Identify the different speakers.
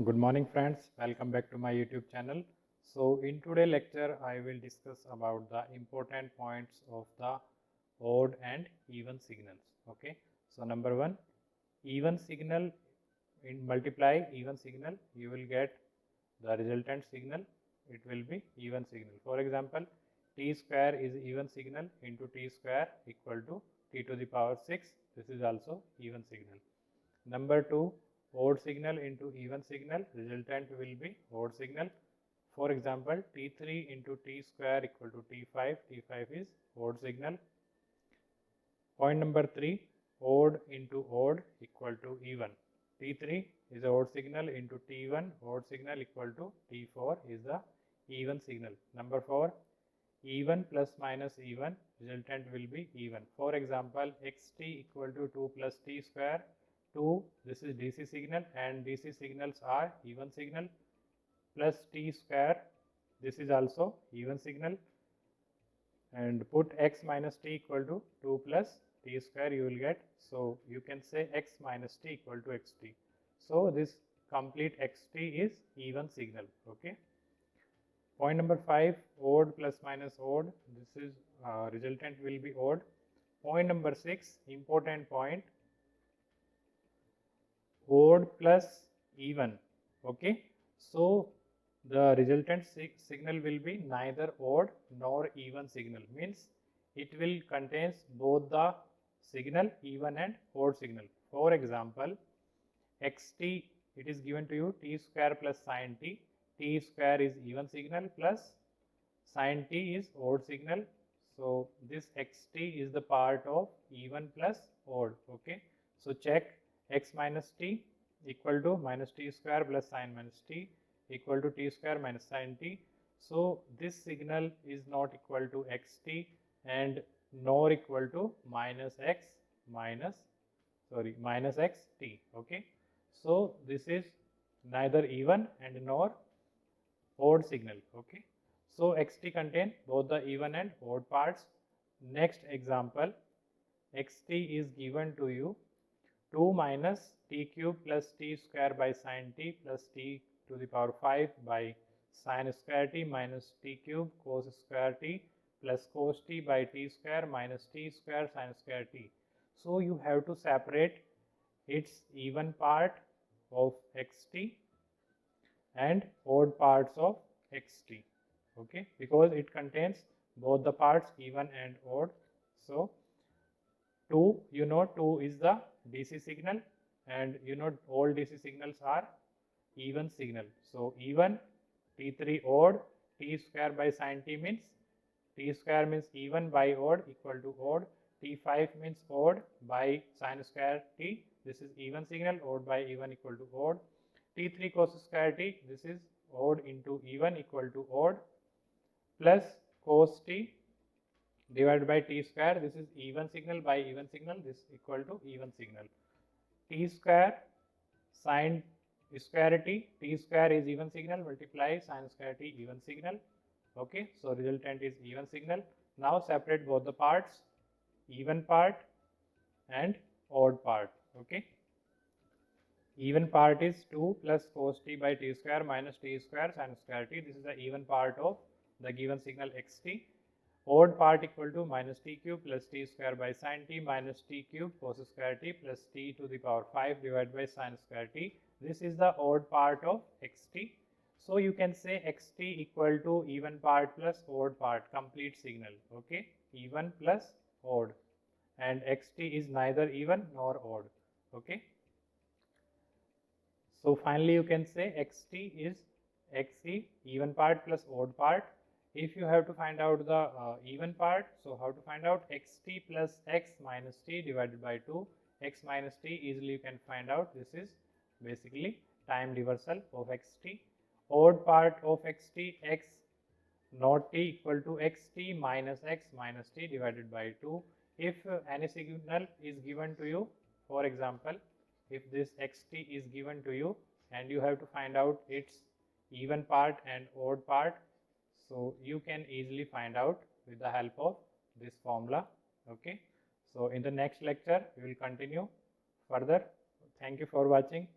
Speaker 1: Good morning friends, welcome back to my YouTube channel. So in today's lecture I will discuss about the important points of the odd and even signals. Okay, so number one, even signal, in multiply even signal you will get the resultant signal, it will be even signal. For example, t square is even signal into t square equal to t to the power 6, this is also even signal. Number 2, odd signal into even signal, resultant will be odd signal. For example, T3 into T square equal to T5, T5 is odd signal. Point number 3, odd into odd equal to even. T3 is a odd signal into T1, odd signal equal to T4 is the even signal. Number 4, even plus minus even, resultant will be even. For example, xt equal to 2 plus t square, 2, this is DC signal and DC signals are even signal, plus t square, this is also even signal, and put x minus t equal to 2 plus t square you will get. So you can say x minus t equal to xt. So this complete xt is even signal. Okay. Point number 5, odd plus minus odd, this is resultant will be odd. Point number 6, important point, odd plus even. Okay, so the resultant signal will be neither odd nor even signal, means it will contains both the signal even and odd signal. For example, xt, it is given to you t square plus sin t, t square is even signal plus sin t is odd signal. So this xt is the part of even plus odd. Okay, so check x minus t equal to minus t square plus sin minus t equal to t square minus sin t. So this signal is not equal to xt and nor equal to minus x minus minus xt. Okay, so this is neither even and nor odd signal. Okay, so xt contain both the even and odd parts. Next example, xt is given to you 2 minus t cube plus t square by sin t plus t to the power 5 by sin square t minus t cube cos square t plus cos t by t square minus t square sin square t. So you have to separate its even part of xt and odd parts of xt. Okay, because it contains both the parts even and odd. So 2, you know 2 is the DC signal and you know all DC signals are even signal. So even, T3 odd, t square by sin t means, t square means even by odd equal to odd, t5 means odd by sin square t, this is even signal, odd by even equal to odd, t3 cos square t, this is odd into even equal to odd, plus cos t divided by t square, this is even signal by even signal, this equal to even signal. T square sin square t, t square is even signal, multiply sin square t even signal. Okay, so resultant is even signal. Now separate both the parts, even part and odd part. Okay, even part is 2 plus cos t by t square minus t square sin square t, this is the even part of the given signal xt. Odd part equal to minus t cube plus t square by sin t minus t cube cos square t plus t to the power 5 divided by sin square t. This is the odd part of xt. So you can say xt equal to even part plus odd part, complete signal. Okay, even plus odd, and xt is neither even nor odd. Okay, so finally you can say xt is xe, even part plus odd part. If you have to find out the even part, so how to find out, xt plus x minus t divided by 2, x minus t easily you can find out, this is basically time reversal of xt. Odd part of xt, x not t equal to xt minus x minus t divided by 2. If any signal is given to you, for example, if this xt is given to you and you have to find out its even part and odd part, so you can easily find out with the help of this formula. Okay, so in the next lecture we will continue further. Thank you for watching.